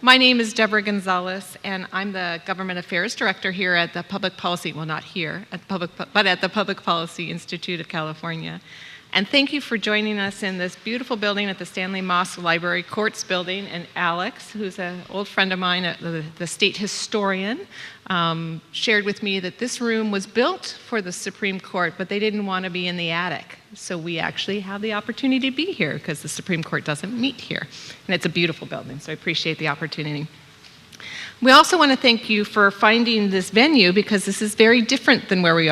My name is Deborah Gonzalez, and I'm the Government Affairs Director here at the Public Policy, well, not here, but at the Public Policy Institute of California. And thank you for joining us in this beautiful building at the Stanley Moss Library Courts building. And Alex, who's an old friend of mine, the state historian, shared with me that this room was built for the Supreme Court, but they didn't want to be in the attic. So we actually have the opportunity to be here because the Supreme Court doesn't meet here. And it's a beautiful building, so I appreciate the opportunity. We also want to thank you for finding this venue because this is very different than where we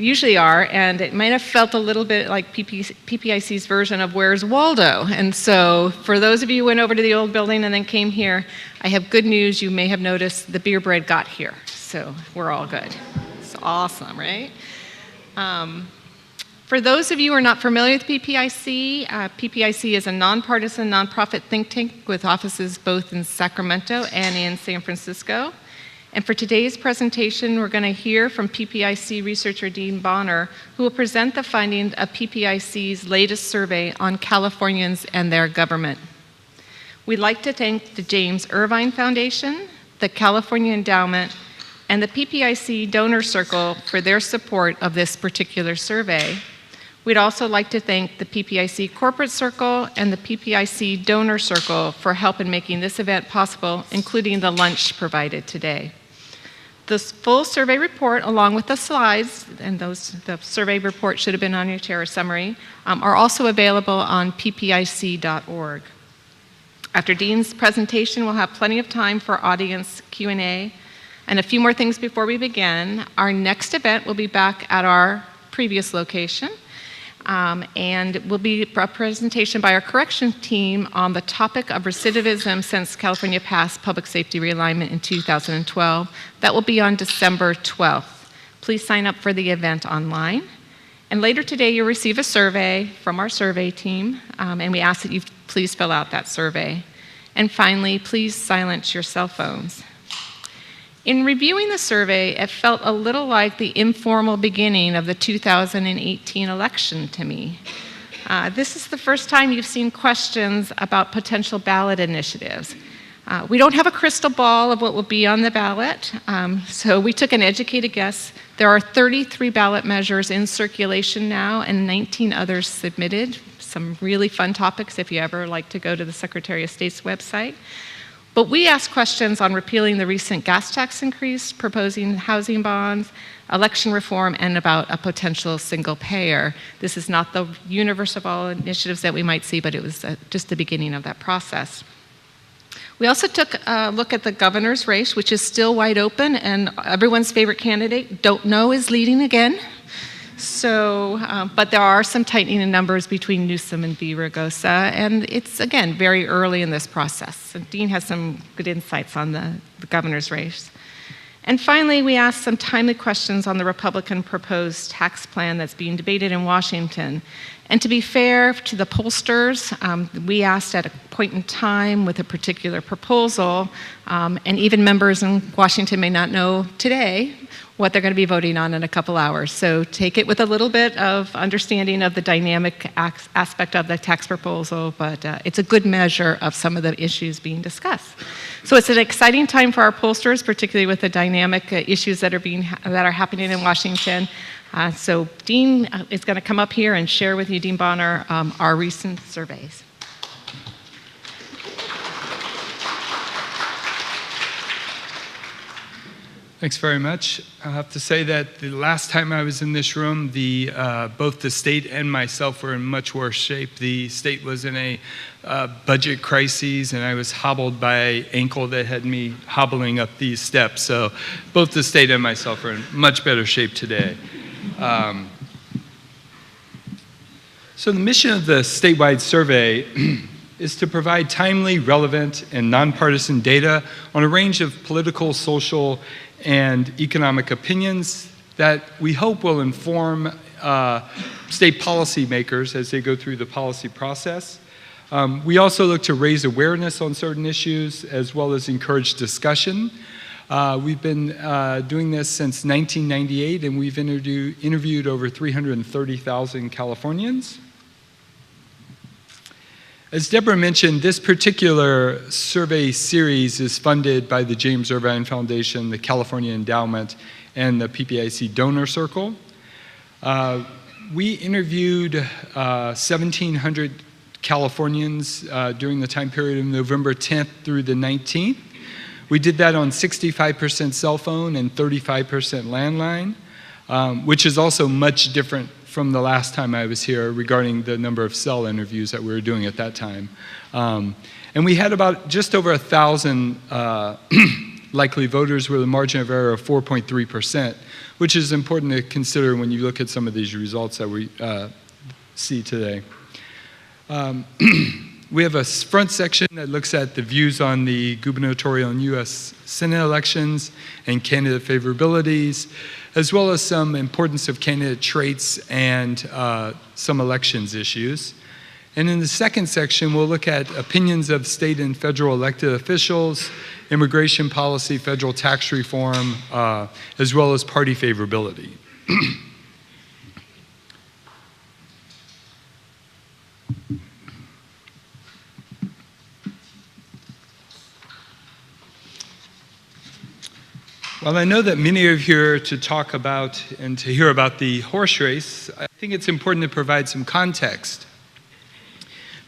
usually are, and it might have felt a little bit like PPIC's version of Where's Waldo? And so for those of you who went over to the old building and then came here, I have good news. You may have noticed the beer bread got here, so we're all good. It's awesome, right? For those of you who are not familiar with PPIC, PPIC is a nonpartisan, nonprofit think tank with offices both in Sacramento and in San Francisco. And for today's presentation, we're going to hear from PPIC researcher Dean Bonner, who will present the findings of PPIC's latest survey on Californians and their government. We'd like to thank the James Irvine Foundation, the California Endowment, and the PPIC Donor Circle for their support of this particular survey. We'd also like to thank the PPIC Corporate Circle and the PPIC Donor Circle for help in making this event possible, including the lunch provided today. This full survey report, along with the slides, and the survey report should have been on your chair, a summary, are also available on ppic.org. After Dean's presentation, we'll have plenty of time for audience Q&A. And a few more things before we begin. Our next event will be back at our previous location. And will be a presentation by our correction team on the topic of recidivism since California passed public safety realignment in 2012. That will be on December 12th. Please sign up for the event online. And later today, you'll receive a survey from our survey team, and we ask that you please fill out that survey. And finally, please silence your cell phones. In reviewing the survey, it felt a little like the informal beginning of the 2018 election to me. This is the first time you've seen questions about potential ballot initiatives. We don't have a crystal ball of what will be on the ballot, so we took an educated guess. There are 33 ballot measures in circulation now and 19 others submitted. Some really fun topics if you ever like to go to the Secretary of State's website. But we asked questions on repealing the recent gas tax increase, proposing housing bonds, election reform, and about a potential single payer. This is not the universe of all initiatives that we might see, but it was just the beginning of that process. We also took a look at the governor's race, which is still wide open, and everyone's favorite candidate, don't know, is leading again. So, but there are some tightening in numbers between Newsom and Villaraigosa, and it's, again, very early in this process. And Dean has some good insights on the governor's race. And finally, we asked some timely questions on the Republican proposed tax plan that's being debated in Washington. And to be fair to the pollsters, we asked at a point in time with a particular proposal, and even members in Washington may not know today what they're going to be voting on in a couple hours. So take it with a little bit of understanding of the dynamic aspect of the tax proposal, but it's a good measure of some of the issues being discussed. So it's an exciting time for our pollsters, particularly with the dynamic issues that are happening in Washington. So Dean is going to come up here and share with you, Dean Bonner, our recent surveys. Thanks very much. I have to say that the last time I was in this room, both the state and myself were in much worse shape. The state was in a budget crisis, and I was hobbled by an ankle that had me hobbling up these steps. So both the state and myself are in much better shape today. So the mission of the statewide survey is to provide timely, relevant, and nonpartisan data on a range of political, social, and economic opinions that we hope will inform state policymakers as they go through the policy process. We also look to raise awareness on certain issues as well as encourage discussion. We've been doing this since 1998, and we've interviewed over 330,000 Californians. As Deborah mentioned, this particular survey series is funded by the James Irvine Foundation, the California Endowment, and the PPIC Donor Circle. We interviewed 1,700 Californians during the time period of November 10th through the 19th. We did that on 65% cell phone and 35% landline, which is also much different from the last time I was here regarding the number of cell interviews that we were doing at that time. And we had about just over 1,000 likely voters with a margin of error of 4.3%, which is important to consider when you look at some of these results that we see today. We have a front section that looks at the views on the gubernatorial and U.S. Senate elections and candidate favorabilities, as well as some importance of candidate traits and some elections issues. And in the second section, we'll look at opinions of state and federal elected officials, immigration policy, federal tax reform, as well as party favorability. Well, I know that many of you are here to talk about and to hear about the horse race. I think it's important to provide some context.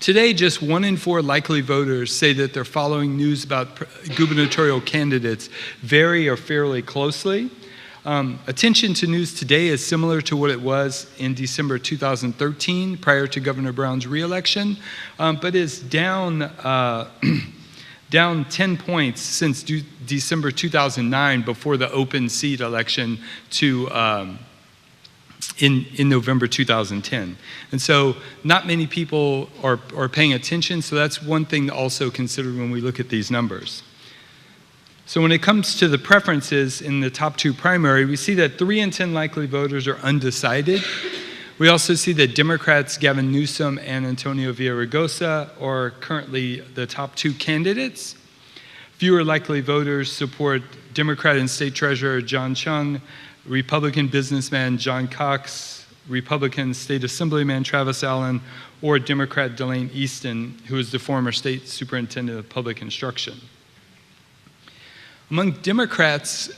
Today, just 1 in 4 likely voters say that they're following news about gubernatorial candidates very or fairly closely. Attention to news today is similar to what it was in December 2013, prior to Governor Brown's reelection, but is down 10 points since December 2009, before the open seat election in November 2010. And so not many people are paying attention, so that's one thing to also consider when we look at these numbers. So when it comes to the preferences in the top 2 primary, we see that 3 in 10 likely voters are undecided. We also see that Democrats Gavin Newsom and Antonio Villaraigosa are currently the top 2 candidates. Fewer likely voters support Democrat and State Treasurer John Chung, Republican businessman John Cox, Republican State Assemblyman Travis Allen, or Democrat Delaine Easton, who is the former State Superintendent of Public Instruction. Among Democratic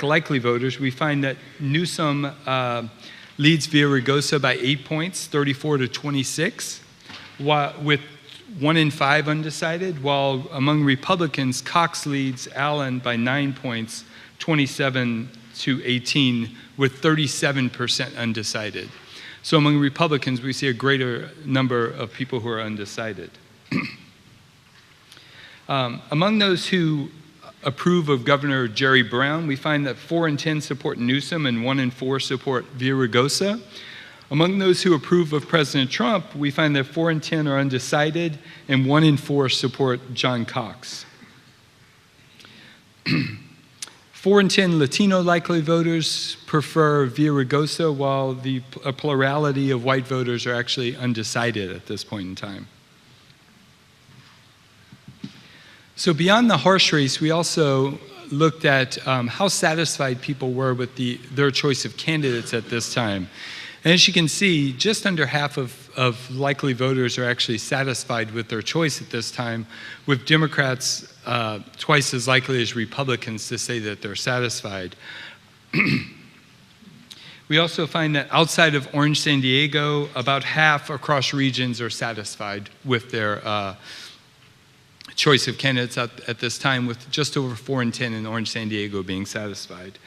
likely voters, we find that Newsom leads Villaraigosa by 8 points, 34 to 26, with 1 in 5 undecided, while among Republicans, Cox leads Allen by 9 points, 27 to 18, with 37% undecided. So among Republicans, we see a greater number of people who are undecided. Among those who approve of Governor Jerry Brown, we find that 4 in 10 support Newsom and 1 in 4 support Villaraigosa. Among those who approve of President Trump, we find that 4 in 10 are undecided and 1 in 4 support John Cox. 4 in 10 Latino likely voters prefer Villaraigosa, while a plurality of white voters are actually undecided at this point in time. So beyond the horse race, we also looked at how satisfied people were with their choice of candidates at this time. And as you can see, just under half of likely voters are actually satisfied with their choice at this time, with Democrats twice as likely as Republicans to say that they're satisfied. We also find that outside of Orange, San Diego, about half across regions are satisfied with their choice of candidates at this time, with just over 4 in 10 in Orange, San Diego being satisfied.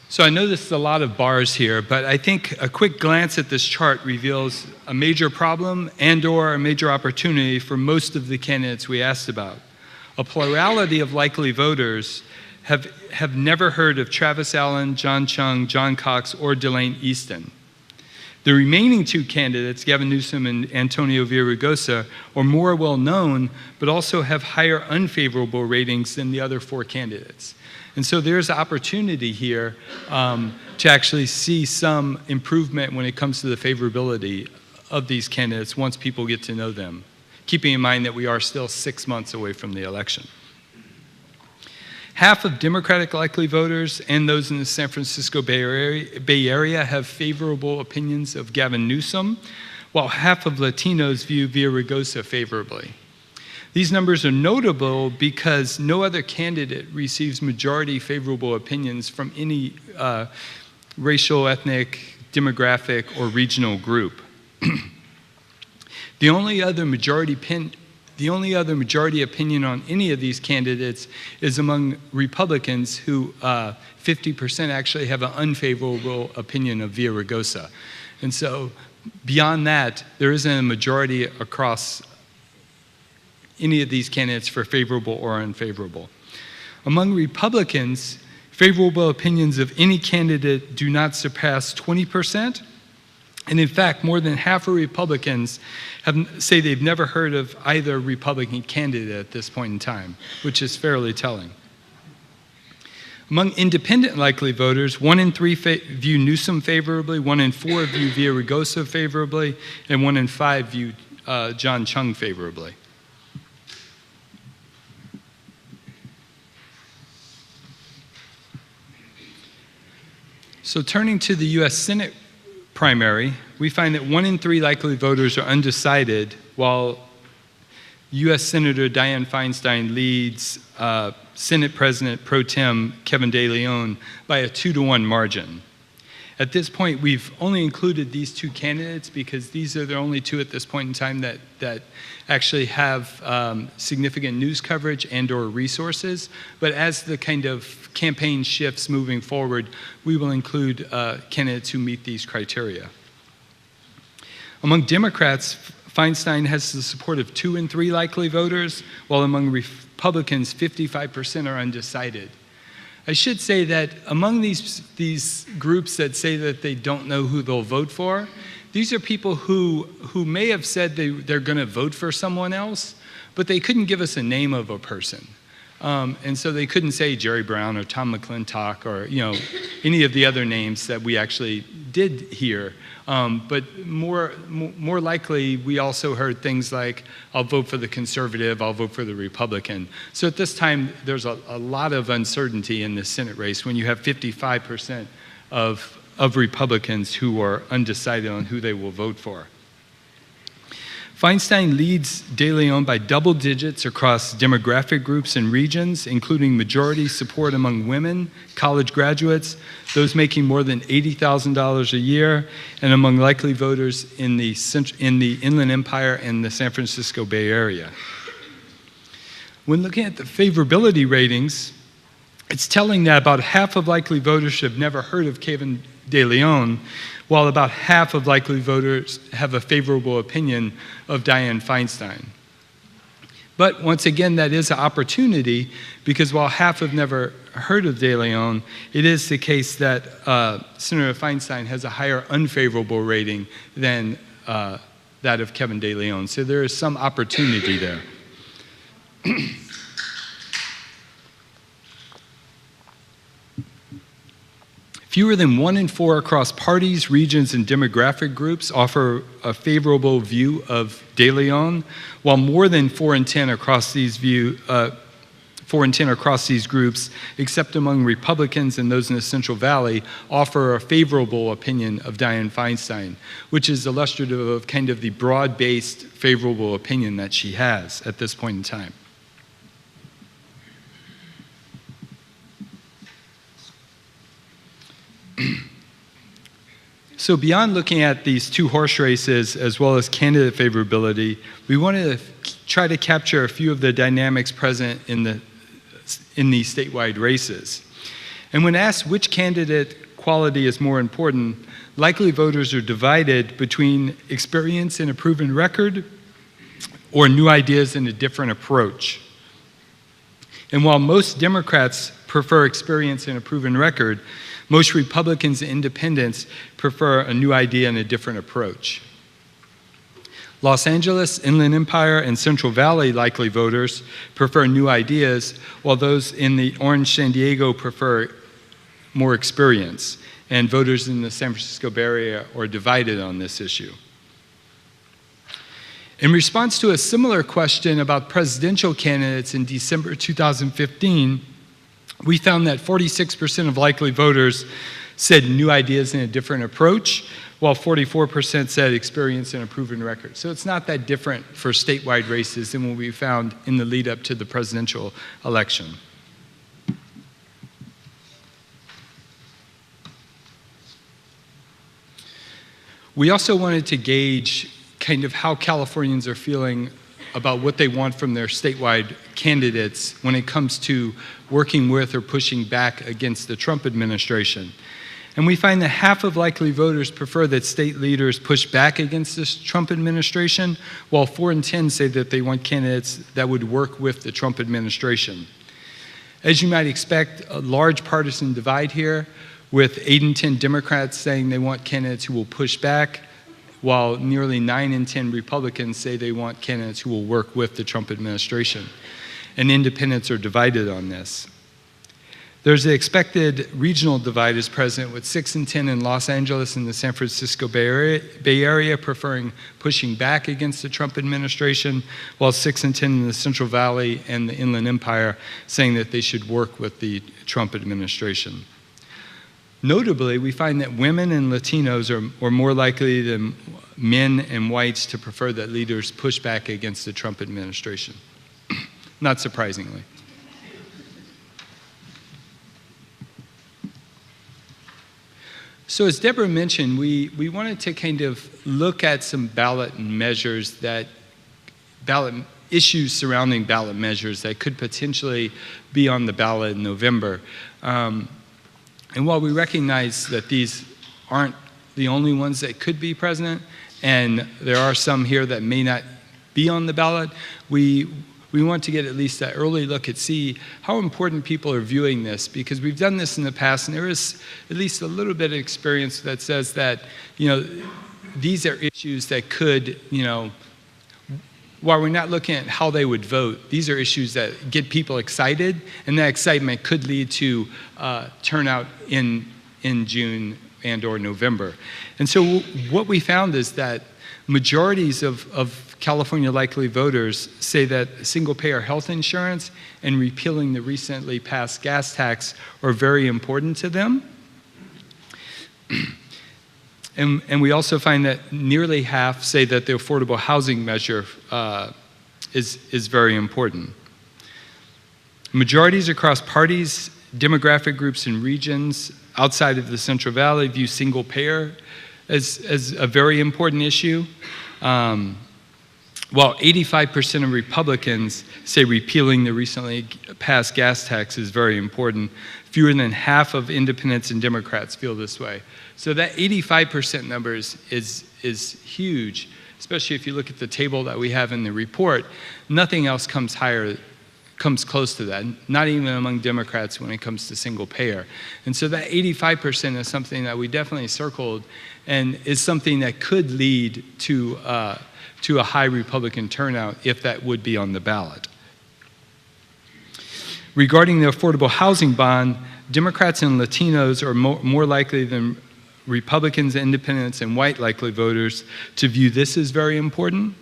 So I know this is a lot of bars here, but I think a quick glance at this chart reveals a major problem and/or a major opportunity for most of the candidates we asked about. A plurality of likely voters have never heard of Travis Allen, John Chung, John Cox, or Delaine Easton. The remaining 2 candidates, Gavin Newsom and Antonio Villaraigosa, are more well known, but also have higher unfavorable ratings than the other 4 candidates. And so there's opportunity here to actually see some improvement when it comes to the favorability of these candidates once people get to know them, keeping in mind that we are still 6 months away from the election. Half of Democratic likely voters and those in the San Francisco Bay Area have favorable opinions of Gavin Newsom, while half of Latinos view Villaraigosa favorably. These numbers are notable because no other candidate receives majority favorable opinions from any racial, ethnic, demographic, or regional group. The only other majority opinion on any of these candidates is among Republicans, who 50% actually have an unfavorable opinion of Villaraigosa. And so beyond that, there isn't a majority across any of these candidates for favorable or unfavorable. Among Republicans, favorable opinions of any candidate do not surpass 20%. And in fact, more than half of Republicans say they've never heard of either Republican candidate at this point in time, which is fairly telling. Among independent likely voters, 1 in 3 view Newsom favorably, 1 in 4 view Villaraigosa favorably, and 1 in 5 view John Chung favorably. So turning to the U.S. Senate primary, we find that 1 in 3 likely voters are undecided, while U.S. Senator Dianne Feinstein leads Senate President Pro Tem Kevin de León by a 2-to-1 margin. At this point, we've only included these 2 candidates because these are the only 2 at this point in time that actually have significant news coverage and/or resources. But as the kind of campaign shifts moving forward, we will include candidates who meet these criteria. Among Democrats, Feinstein has the support of 2 in 3 likely voters, while among Republicans, 55% are undecided. I should say that among these groups that say that they don't know who they'll vote for, these are people who may have said they're going to vote for someone else, but they couldn't give us a name of a person. And so they couldn't say Jerry Brown or Tom McClintock or any of the other names that we actually did hear. But more likely, we also heard things like, I'll vote for the conservative, I'll vote for the Republican. So at this time, there's a lot of uncertainty in the Senate race when you have 55% of Republicans who are undecided on who they will vote for. Feinstein leads de León by double digits across demographic groups and regions, including majority support among women, college graduates, those making more than $80,000 a year, and among likely voters in the Inland Empire and the San Francisco Bay Area. When looking at the favorability ratings, it's telling that about half of likely voters have never heard of Kevin de León, while about half of likely voters have a favorable opinion of Dianne Feinstein. But once again, that is an opportunity, because while half have never heard of de León, it is the case that Senator Feinstein has a higher unfavorable rating than that of Kevin de León. So there is some opportunity there. Fewer than 1 in 4 across parties, regions, and demographic groups offer a favorable view of de León, while more than 4 in 10 across these groups, except among Republicans and those in the Central Valley, offer a favorable opinion of Dianne Feinstein, which is illustrative of kind of the broad-based favorable opinion that she has at this point in time. So beyond looking at these 2 horse races as well as candidate favorability, we wanted to try to capture a few of the dynamics present in these statewide races. And when asked which candidate quality is more important, likely voters are divided between experience and a proven record or new ideas and a different approach. And while most Democrats prefer experience and a proven record, most Republicans and independents prefer a new idea and a different approach. Los Angeles, Inland Empire, and Central Valley likely voters prefer new ideas, while those in the Orange San Diego prefer more experience, and voters in the San Francisco Bay Area are divided on this issue. In response to a similar question about presidential candidates in December 2015, We found that 46% of likely voters said new ideas and a different approach, while 44% said experience and a proven record. So it's not that different for statewide races than what we found in the lead up to the presidential election. We also wanted to gauge kind of how Californians are feeling about what they want from their statewide candidates when it comes to working with or pushing back against the Trump administration. And we find that half of likely voters prefer that state leaders push back against this Trump administration, while 4 in 10 say that they want candidates that would work with the Trump administration. As you might expect, a large partisan divide here, with 8 in 10 Democrats saying they want candidates who will push back, while nearly 9 in 10 Republicans say they want candidates who will work with the Trump administration. And independents are divided on this. There's the expected regional divide is present, with 6 in 10 in Los Angeles and the San Francisco Bay Area preferring pushing back against the Trump administration, while 6 in 10 in the Central Valley and the Inland Empire saying that they should work with the Trump administration. Notably, we find that women and Latinos are more likely than men and whites to prefer that leaders push back against the Trump administration, not surprisingly. So as Deborah mentioned, we wanted to kind of look at some ballot measures issues surrounding ballot measures that could potentially be on the ballot in November. And while we recognize that these aren't the only ones that could be present, and there are some here that may not be on the ballot, we want to get at least that early look at see how important people are viewing this, because we've done this in the past, and there is at least a little bit of experience that says that, these are issues that could, while we're not looking at how they would vote, these are issues that get people excited, and that excitement could lead to turnout in June and or November. And so what we found is that majorities of California likely voters say that single-payer health insurance and repealing the recently passed gas tax are very important to them. And we also find that nearly half say that the affordable housing measure is very important. Majorities across parties, demographic groups, and regions outside of the Central Valley view single payer as a very important issue, while 85% of Republicans say repealing the recently passed gas tax is very important. Fewer than half of independents and Democrats feel this way. So that 85% number is huge, especially if you look at the table that we have in the report. Nothing else comes close to that, not even among Democrats when it comes to single payer. And so that 85% is something that we definitely circled and is something that could lead to a high Republican turnout if that would be on the ballot. Regarding the affordable housing bond, Democrats and Latinos are more likely than Republicans, independents, and white likely voters to view this as very important.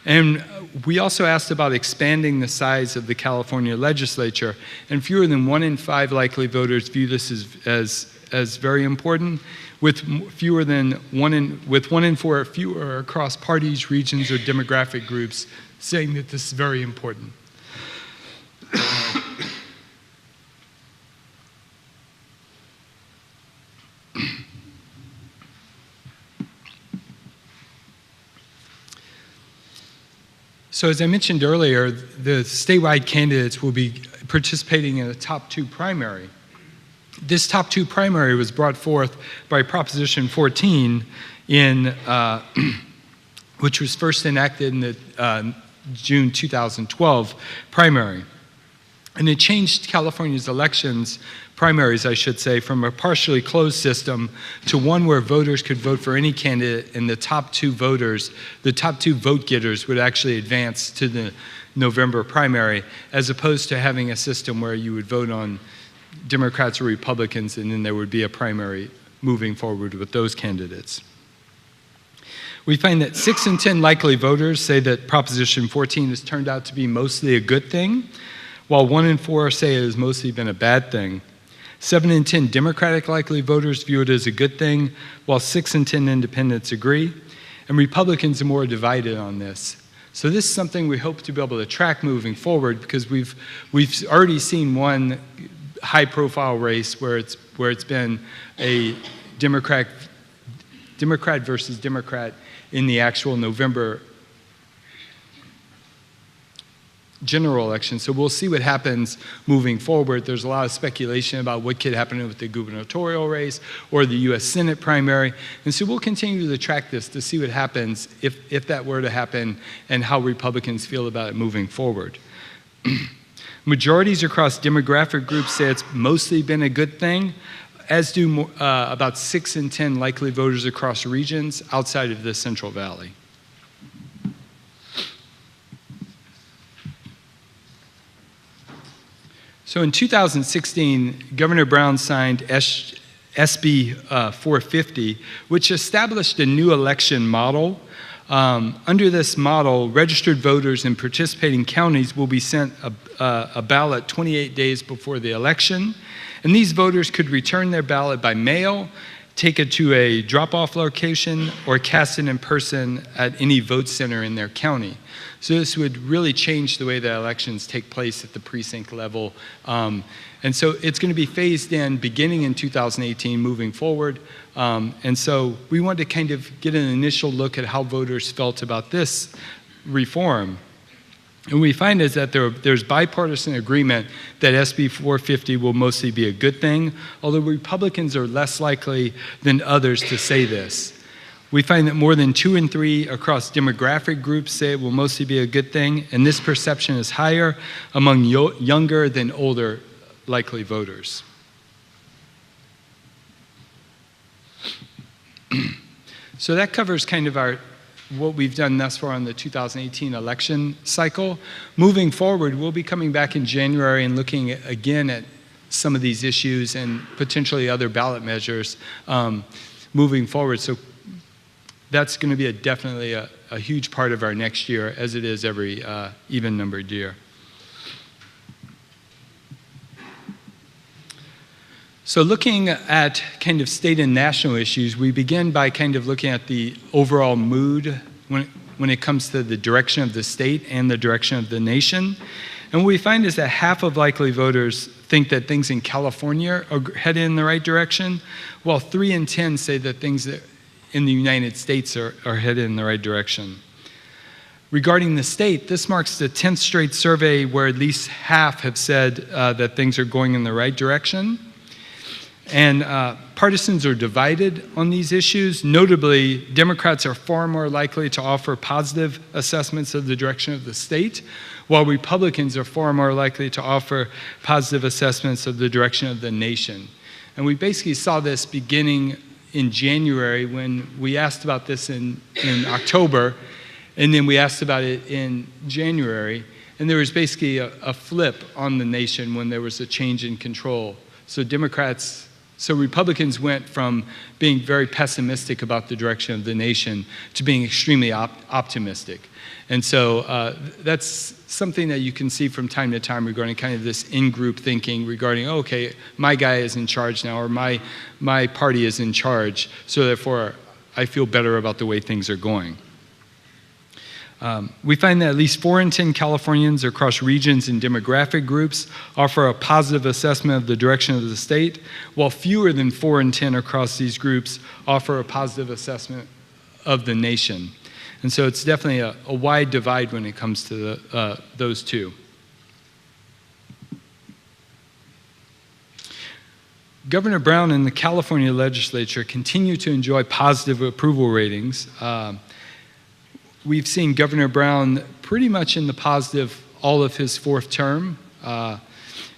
And we also asked about expanding the size of the California legislature, and fewer than 1 in 5 likely voters view this as very important, with 1 in 4 fewer across parties, regions, or demographic groups saying that this is very important. So as I mentioned earlier, the statewide candidates will be participating in a top 2 primary. This top 2 primary was brought forth by Proposition 14 which was first enacted in the June 2012 primary. And it changed California's primaries, I should say, from a partially closed system to one where voters could vote for any candidate, and the top 2 vote getters would actually advance to the November primary, as opposed to having a system where you would vote on Democrats or Republicans, and then there would be a primary moving forward with those candidates. We find that 6 in 10 likely voters say that Proposition 14 has turned out to be mostly a good thing, while 1 in 4 say it has mostly been a bad thing. 7 in 10 Democratic likely voters view it as a good thing, while 6 in 10 independents agree, and Republicans are more divided on this. So this is something we hope to be able to track moving forward, because we've already seen one high-profile race where it's been a Democrat versus Democrat in the actual November general election. So we'll see what happens moving forward. There's a lot of speculation about what could happen with the gubernatorial race or the U.S. Senate primary. And so we'll continue to track this to see what happens if that were to happen and how Republicans feel about it moving forward. Majorities across demographic groups say it's mostly been a good thing, as do about 6 in 10 likely voters across regions outside of the Central Valley. So in 2016, Governor Brown signed SB 450, which established a new election model. Under this model, registered voters in participating counties will be sent a ballot 28 days before the election, and these voters could return their ballot by mail, take it to a drop-off location, or cast it in person at any vote center in their county. So this would really change the way that elections take place at the precinct level. And so it's going to be phased in beginning in 2018 moving forward. And so we wanted to kind of get an initial look at how voters felt about this reform. And we find is that there's bipartisan agreement that SB 450 will mostly be a good thing, although Republicans are less likely than others to say this. We find that more than 2 in 3 across demographic groups say it will mostly be a good thing, and this perception is higher among younger than older likely voters. So that covers kind of what we've done thus far on the 2018 election cycle. Moving forward, we'll be coming back in January and looking again at some of these issues and potentially other ballot measures moving forward. So that's going to be definitely a huge part of our next year, as it is every even-numbered year. So looking at kind of state and national issues, we begin by kind of looking at the overall mood when it comes to the direction of the state and the direction of the nation. And what we find is that half of likely voters think that things in California are headed in the right direction, while 3 in 10 say that things in the United States are headed in the right direction. Regarding the state, this marks the 10th straight survey where at least half have said that things are going in the right direction. And partisans are divided on these issues. Notably, Democrats are far more likely to offer positive assessments of the direction of the state, while Republicans are far more likely to offer positive assessments of the direction of the nation. And we basically saw this beginning in January when we asked about this in October, and then we asked about it in January, and there was basically a flip on the nation when there was a change in control. So Republicans went from being very pessimistic about the direction of the nation to being extremely optimistic. And so that's something that you can see from time to time regarding kind of this in-group thinking regarding, oh, okay, my guy is in charge now, or my party is in charge, so therefore I feel better about the way things are going. We find that at least 4 in 10 Californians across regions and demographic groups offer a positive assessment of the direction of the state, while fewer than 4 in 10 across these groups offer a positive assessment of the nation. And so it's definitely a wide divide when it comes to those two. Governor Brown and the California legislature continue to enjoy positive approval ratings. We've seen Governor Brown pretty much in the positive all of his 4th term.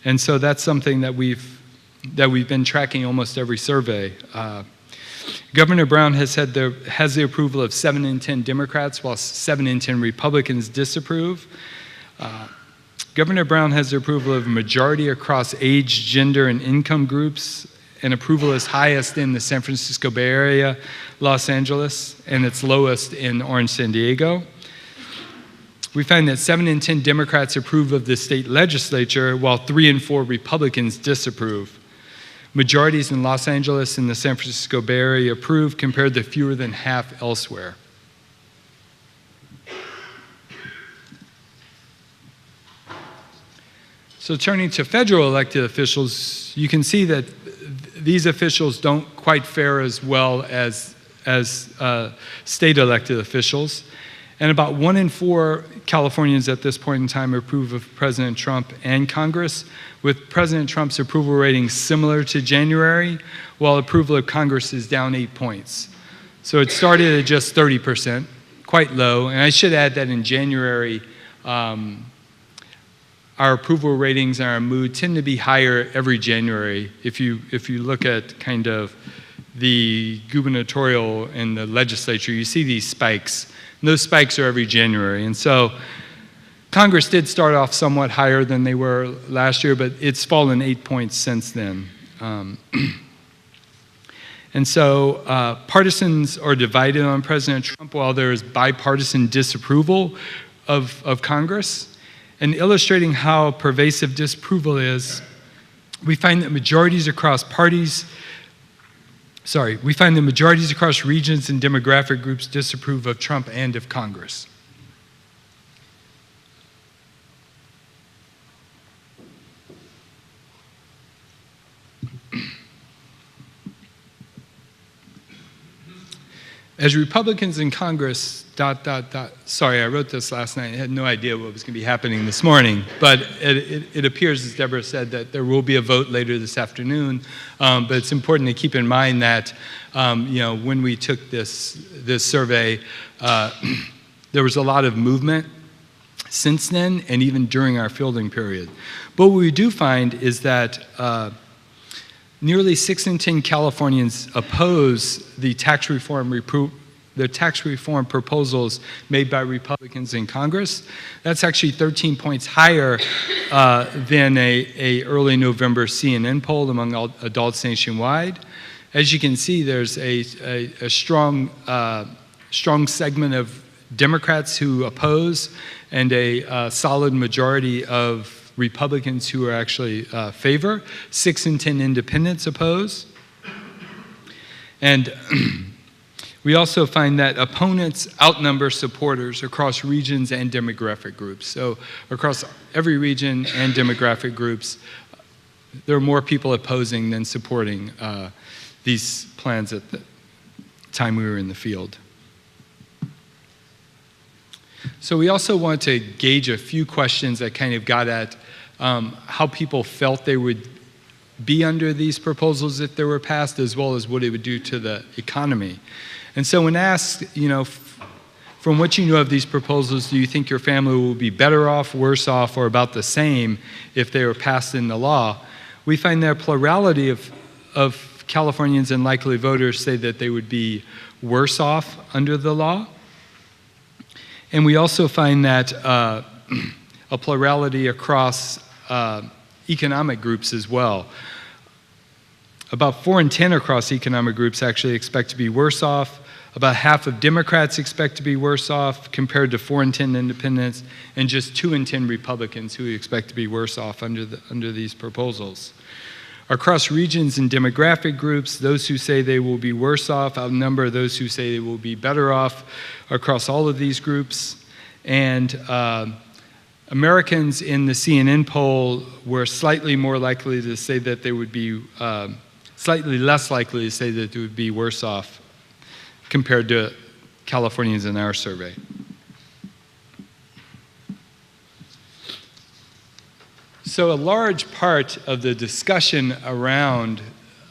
And so that's something that we've been tracking almost every survey. Governor Brown has the approval of 7 in 10 Democrats, while 7 in 10 Republicans disapprove. Governor Brown has the approval of a majority across age, gender, and income groups, and approval is highest in the San Francisco Bay Area, Los Angeles, and it's lowest in Orange, San Diego. We find that 7 in 10 Democrats approve of the state legislature, while 3 in 4 Republicans disapprove. Majorities in Los Angeles and the San Francisco Bay Area approve, compared to fewer than half elsewhere. So turning to federal elected officials, you can see that these officials don't quite fare as well as state elected officials. And about 1 in 4 Californians at this point in time approve of President Trump and Congress, with President Trump's approval rating similar to January, while approval of Congress is down 8 points. So it started at just 30%, quite low. And I should add that in January, our approval ratings and our mood tend to be higher every January. If you look at kind of the gubernatorial and the legislature, you see these spikes. And those spikes are every January. And so Congress did start off somewhat higher than they were last year, but it's fallen 8 points since then. And so partisans are divided on President Trump, while there is bipartisan disapproval of Congress. And illustrating how pervasive disapproval is, we find that majorities across regions and demographic groups disapprove of Trump and of Congress. As Republicans in Congress, sorry, I wrote this last night. I had no idea what was going to be happening this morning, but it appears, as Deborah said, that there will be a vote later this afternoon. But it's important to keep in mind that, when we took this survey, there was a lot of movement since then, and even during our fielding period. But what we do find is that nearly 6 in 10 Californians oppose the tax reform proposals made by Republicans in Congress. That's actually 13 points higher than a early November CNN poll among adults nationwide. As you can see, there's a strong segment of Democrats who oppose, and a solid majority of Republicans who are actually favor. 6 in 10 independents oppose. And we also find that opponents outnumber supporters across regions and demographic groups. So across every region and demographic groups, there are more people opposing than supporting these plans at the time we were in the field. So we also want to gauge a few questions that kind of got at how people felt they would be under these proposals if they were passed, as well as what it would do to the economy. And so when asked, from what you know of these proposals, do you think your family will be better off, worse off, or about the same if they were passed into law? We find that a plurality of Californians and likely voters say that they would be worse off under the law. And we also find that a plurality across economic groups as well. About 4 in 10 across economic groups actually expect to be worse off. About half of Democrats expect to be worse off, compared to 4 in 10 independents, and just 2 in 10 Republicans who expect to be worse off under these proposals. Across regions and demographic groups, those who say they will be worse off outnumber those who say they will be better off across all of these groups. And Americans in the CNN poll were slightly more likely to say that they would be, slightly less likely to say that they would be worse off compared to Californians in our survey. So a large part of the discussion around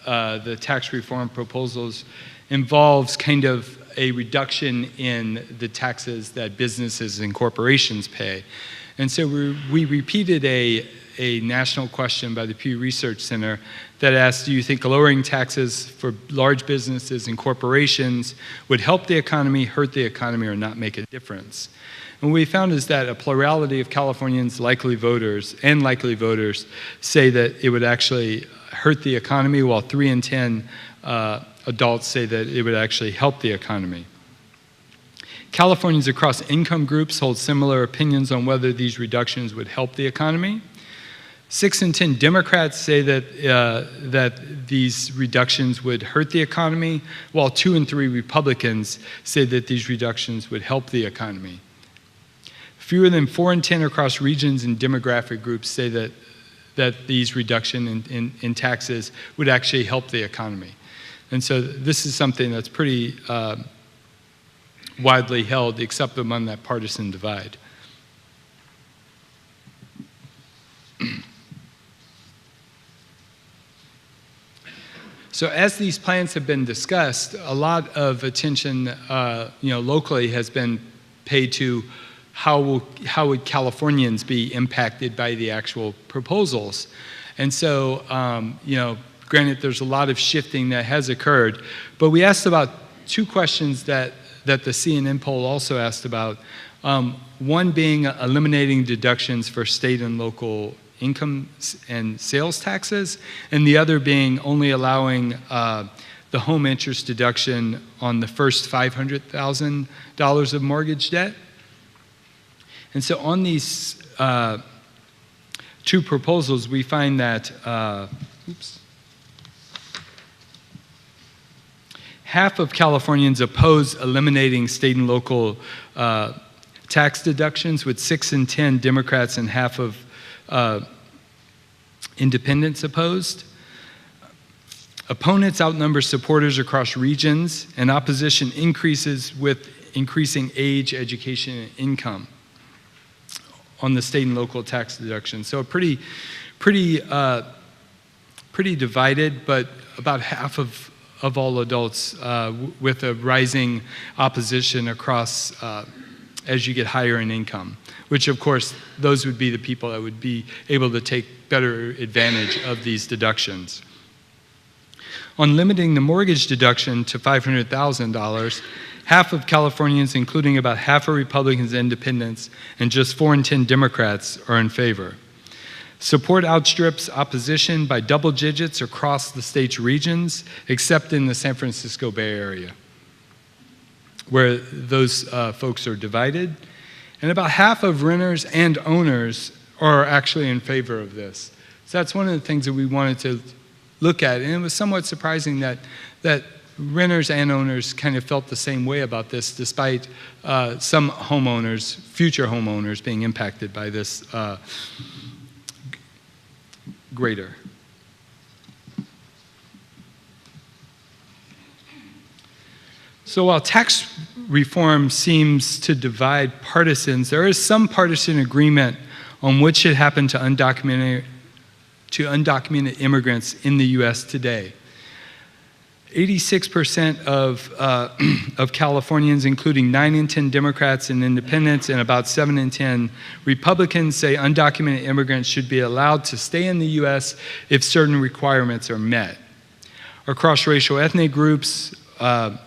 the tax reform proposals involves kind of a reduction in the taxes that businesses and corporations pay. And so we repeated a national question by the Pew Research Center that asked, do you think lowering taxes for large businesses and corporations would help the economy, hurt the economy, or not make a difference? And what we found is that a plurality of Californians, likely voters, say that it would actually hurt the economy, while 3 in 10 adults say that it would actually help the economy. Californians across income groups hold similar opinions on whether these reductions would help the economy. 6 in 10 Democrats say that these reductions would hurt the economy, while 2 in 3 Republicans say that these reductions would help the economy. Fewer than 4 in 10 across regions and demographic groups say that these reductions in taxes would actually help the economy. And so this is something that's pretty widely held, except among that partisan divide. So as these plans have been discussed, a lot of attention locally has been paid to how would Californians be impacted by the actual proposals. And so, granted, there's a lot of shifting that has occurred, but we asked about 2 questions that the CNN poll also asked about. One being eliminating deductions for state and local income and sales taxes, and the other being only allowing the home interest deduction on the first $500,000 of mortgage debt. And so on these 2 proposals, we find that half of Californians oppose eliminating state and local tax deductions, with 6 in 10 Democrats and half of independents opposed. Opponents outnumber supporters across regions, and opposition increases with increasing age, education, and income on the state and local tax deduction. So pretty divided, but about half of all adults with a rising opposition across as you get higher in income, which of course, those would be the people that would be able to take better advantage of these deductions. On limiting the mortgage deduction to $500,000, half of Californians, including about half of Republicans and independents, and just 4 in 10 Democrats are in favor. Support outstrips opposition by double digits across the state's regions, except in the San Francisco Bay Area, where those folks are divided. And about half of renters and owners are actually in favor of this. So that's one of the things that we wanted to look at. And it was somewhat surprising that renters and owners kind of felt the same way about this, despite some homeowners, future homeowners, being impacted by this greater. So while tax reform seems to divide partisans, there is some partisan agreement on what should happen to undocumented immigrants in the U.S. today. 86% of Californians, including 9 in 10 Democrats and independents, and about 7 in 10 Republicans, say undocumented immigrants should be allowed to stay in the U.S. if certain requirements are met. Across racial ethnic groups,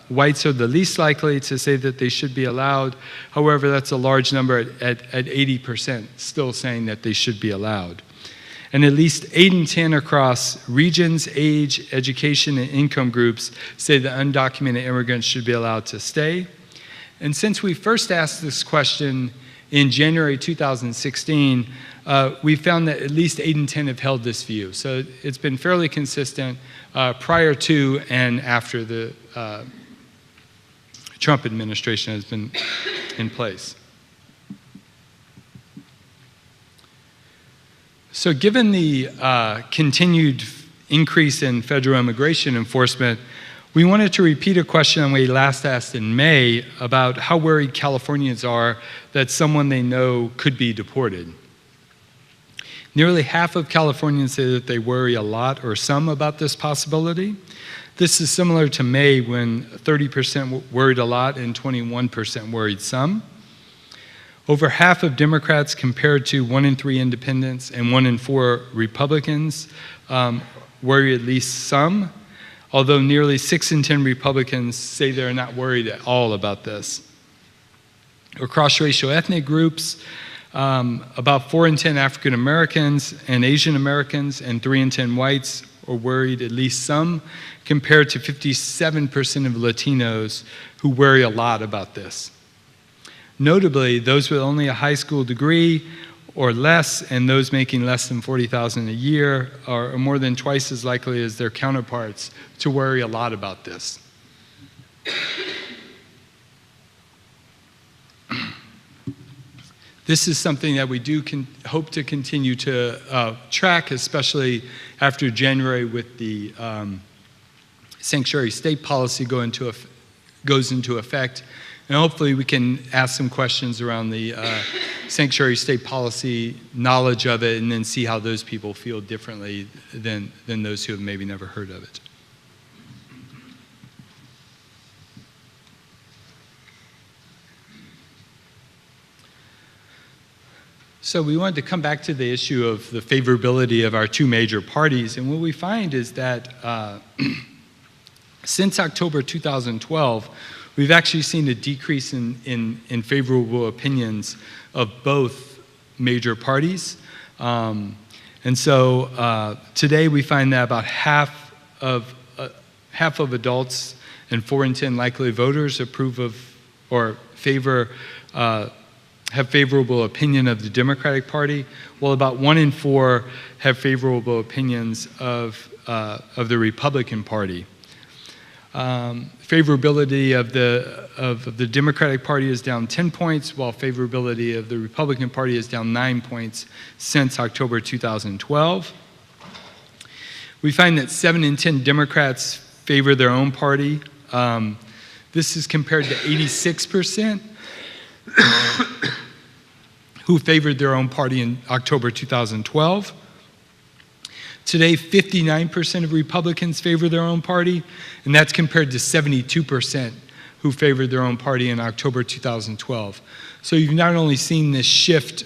whites are the least likely to say that they should be allowed. However, that's a large number at 80%, still saying that they should be allowed. And at least 8 in 10 across regions, age, education, and income groups say that undocumented immigrants should be allowed to stay. And since we first asked this question in January 2016, we found that at least 8 in 10 have held this view. So it's been fairly consistent prior to and after the Trump administration has been in place. So given the continued increase in federal immigration enforcement, we wanted to repeat a question we last asked in May about how worried Californians are that someone they know could be deported. Nearly half of Californians say that they worry a lot or some about this possibility. This is similar to May, when 30% worried a lot and 21% worried some. Over half of Democrats, compared to 1 in 3 independents and 1 in 4 Republicans, worry at least some, although nearly 6 in 10 Republicans say they're not worried at all about this. Across racial ethnic groups, about 4 in 10 African Americans and Asian Americans and 3 in 10 whites are worried at least some, compared to 57% of Latinos who worry a lot about this. Notably, those with only a high school degree or less and those making less than $40,000 a year are more than twice as likely as their counterparts to worry a lot about this. This is something that we do hope to continue to track, especially after January with the sanctuary state policy goes into effect. And hopefully we can ask some questions around the sanctuary state policy, knowledge of it, and then see how those people feel differently than those who have maybe never heard of it. So we wanted to come back to the issue of the favorability of our two major parties, and what we find is that since October 2012, we've actually seen a decrease in favorable opinions of both major parties. And so today we find that about half of adults and 4 in 10 likely voters approve of or have favorable opinion of the Democratic Party, while about 1 in 4 have favorable opinions of the Republican Party. Favorability of the Democratic Party is down 10 points, while favorability of the Republican Party is down 9 points since October 2012. We find that 7 in 10 Democrats favor their own party. This is compared to 86% who favored their own party in October 2012. Today, 59% of Republicans favor their own party, and that's compared to 72% who favored their own party in October 2012. So you've not only seen this shift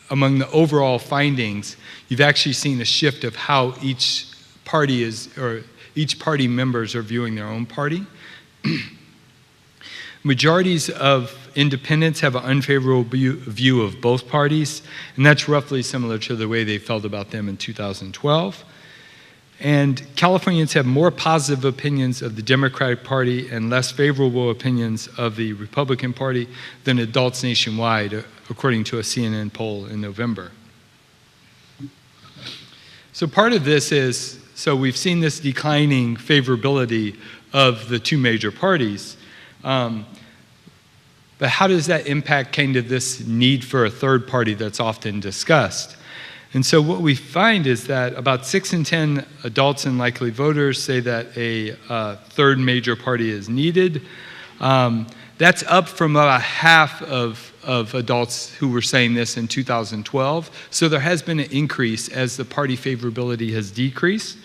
among the overall findings, you've actually seen a shift of how each party members are viewing their own party. Majorities of independents have an unfavorable view of both parties, and that's roughly similar to the way they felt about them in 2012. And Californians have more positive opinions of the Democratic Party and less favorable opinions of the Republican Party than adults nationwide, according to a CNN poll in November. So part of this is, so we've seen this declining favorability of the two major parties. But how does that impact kind of this need for a third party that's often discussed? And so what we find is that about 6 in 10 adults and likely voters say that a third major party is needed. That's up from about half of adults who were saying this in 2012. So there has been an increase as the party favorability has decreased.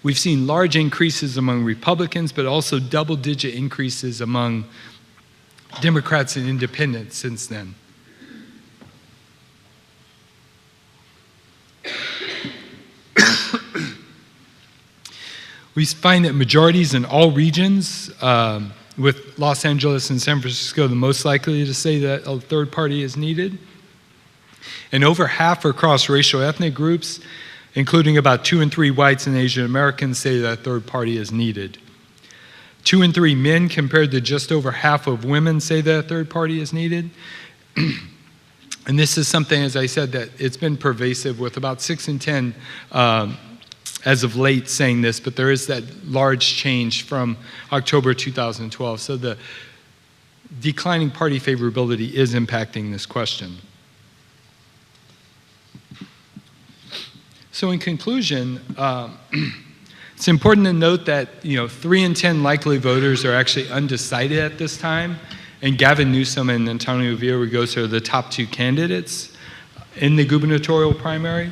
We've seen large increases among Republicans, but also double-digit increases among Democrats and independents since then. We find that majorities in all regions, with Los Angeles and San Francisco the most likely to say that a third party is needed. And over half are across racial ethnic groups, including about 2 in 3 whites and Asian Americans say that a third party is needed. 2 in 3 men compared to just over half of women say that a third party is needed. And this is something, as I said, that it's been pervasive with about 6 in 10 as of late saying this, but there is that large change from October 2012. So the declining party favorability is impacting this question. So in conclusion, it's important to note that 3 in 10 likely voters are actually undecided at this time, and Gavin Newsom and Antonio Villaraigosa are the top 2 candidates in the gubernatorial primary.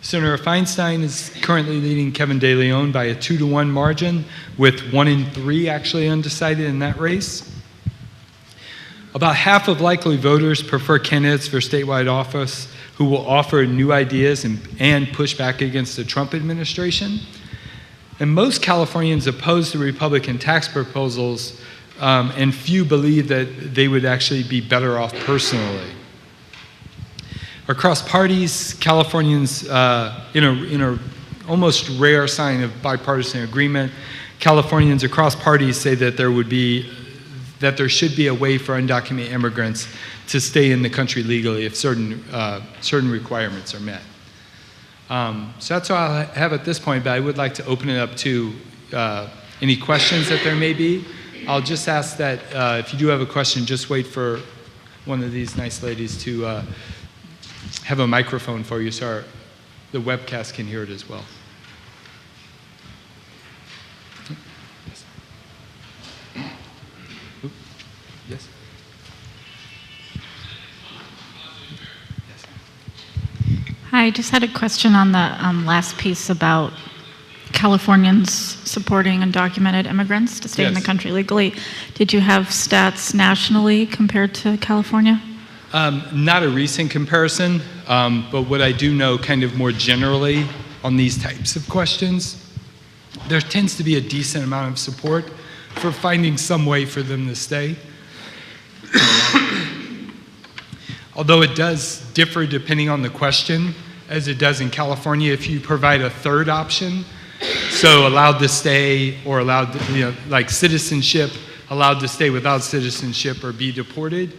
Senator Feinstein is currently leading Kevin de León by a 2-to-1 margin, with 1 in 3 actually undecided in that race. About half of likely voters prefer candidates for statewide office who will offer new ideas and push back against the Trump administration. And most Californians oppose the Republican tax proposals, and few believe that they would actually be better off personally. Across parties, Californians, in a almost rare sign of bipartisan agreement, Californians across parties say that there would be that there should be a way for undocumented immigrants to stay in the country legally if certain requirements are met. So that's all I have at this point, but I would like to open it up to any questions that there may be. I'll just ask that if you do have a question, just wait for one of these nice ladies to have a microphone for you so the webcast can hear it as well. Yes. Hi, I just had a question on the last piece about Californians supporting undocumented immigrants to stay in the country legally. Did you have stats nationally compared to California? Not a recent comparison, but what I do know kind of more generally on these types of questions, there tends to be a decent amount of support for finding some way for them to stay. Although it does differ depending on the question, as it does in California if you provide a third option, so allowed to stay or allowed to, like citizenship, allowed to stay without citizenship or be deported.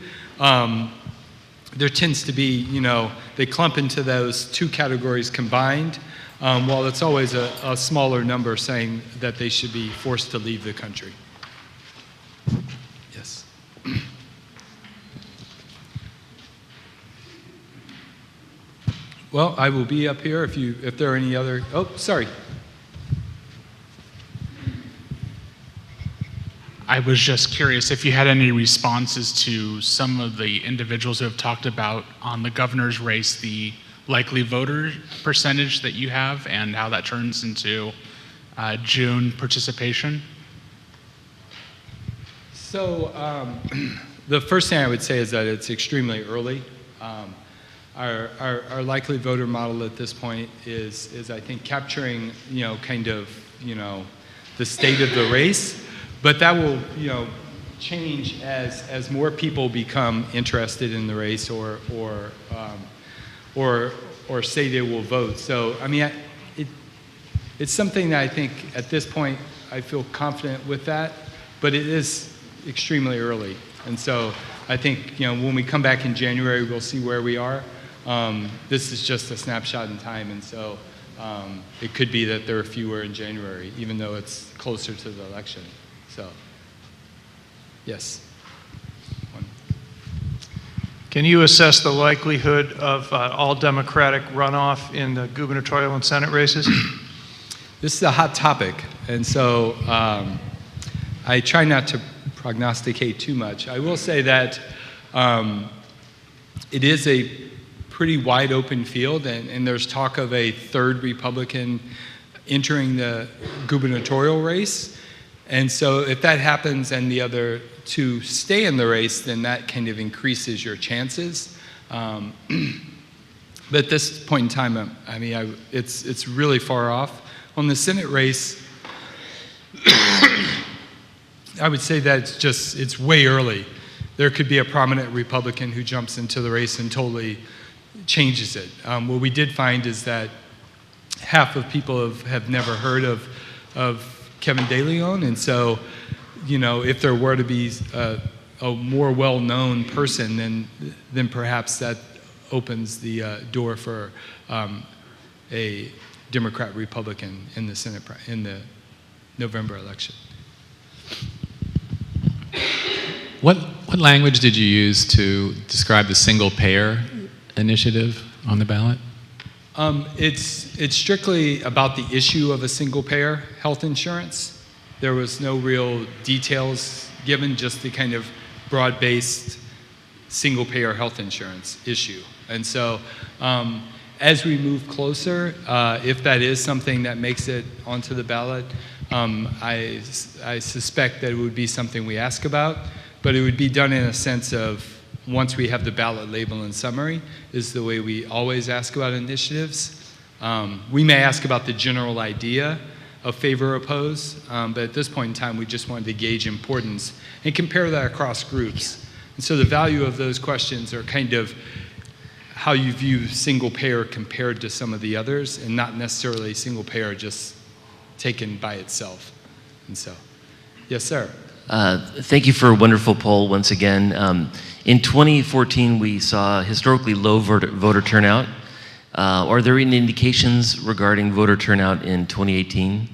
There tends to be, they clump into those two categories combined, while it's always a smaller number saying that they should be forced to leave the country. Yes. Well, I will be up here if there are any other, oh, sorry. I was just curious if you had any responses to some of the individuals who have talked about on the governor's race, the likely voter percentage that you have and how that turns into June participation. So the first thing I would say is that it's extremely early. Our likely voter model at this point is I think capturing, the state of the race. But that will, change as more people become interested in the race or say they will vote. So, I mean, it's something that I think at this point I feel confident with that, but it is extremely early. And so I think, when we come back in January, we'll see where we are. This is just a snapshot in time, and so it could be that there are fewer in January, even though it's closer to the election. So, yes. Can you assess the likelihood of all Democratic runoff in the gubernatorial and Senate races? This is a hot topic, and so I try not to prognosticate too much. I will say that it is a pretty wide open field, and there's talk of a third Republican entering the gubernatorial race. And so if that happens and the other two stay in the race, then that kind of increases your chances. But at this point in time, it's really far off. On the Senate race, I would say that it's way early. There could be a prominent Republican who jumps into the race and totally changes it. What we did find is that half of people have never heard of Kevin de León, and so, if there were to be a more well-known person, then perhaps that opens the door for a Democrat-Republican in the Senate in the November election. What language did you use to describe the single-payer initiative on the ballot? It's strictly about the issue of a single-payer health insurance. There was no real details given, just the kind of broad-based single-payer health insurance issue. And so as we move closer, if that is something that makes it onto the ballot, I suspect that it would be something we ask about, but it would be done in a sense of once we have the ballot label and summary, is the way we always ask about initiatives. We may ask about the general idea of favor or oppose, but at this point in time, we just wanted to gauge importance and compare that across groups. And so the value of those questions are kind of how you view single payer compared to some of the others, and not necessarily single payer just taken by itself. And so, yes, sir. Thank you for a wonderful poll once again. In 2014, we saw historically low voter turnout. Are there any indications regarding voter turnout in 2018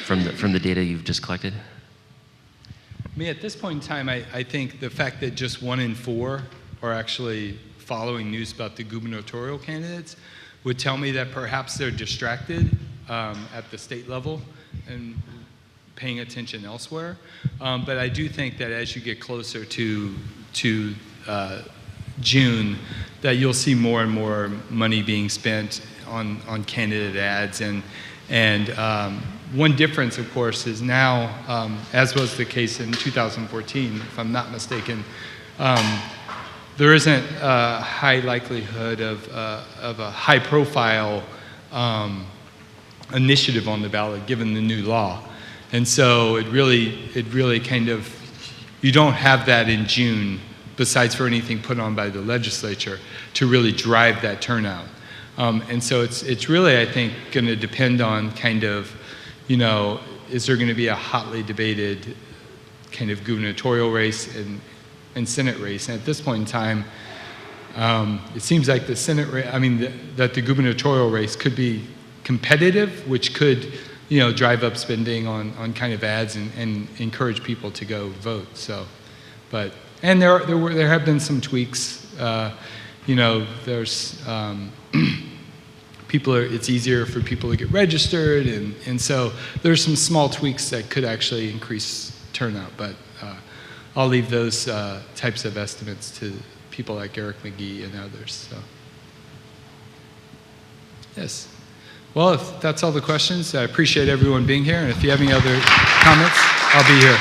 from the data you've just collected? I mean, at this point in time, I think the fact that just 1 in 4 are actually following news about the gubernatorial candidates would tell me that perhaps they're distracted at the state level and paying attention elsewhere. But I do think that as you get closer to June, that you'll see more and more money being spent on candidate ads. And one difference, of course, is now, as was the case in 2014, if I'm not mistaken, there isn't a high likelihood of a high-profile initiative on the ballot, given the new law. And so it really kind of, you don't have that in June, besides for anything put on by the legislature, to really drive that turnout. And so it's really, I think, going to depend on kind of, is there going to be a hotly debated kind of gubernatorial race and Senate race? And at this point in time, it seems like the Senate race, that the gubernatorial race could be competitive, which could, drive up spending on kind of ads and encourage people to go vote. So, and there have been some tweaks. There's it's easier for people to get registered, and so there's some small tweaks that could actually increase turnout. But I'll leave those types of estimates to people like Eric McGee and others. So, yes. Well, if that's all the questions, I appreciate everyone being here. And if you have any other comments, I'll be here.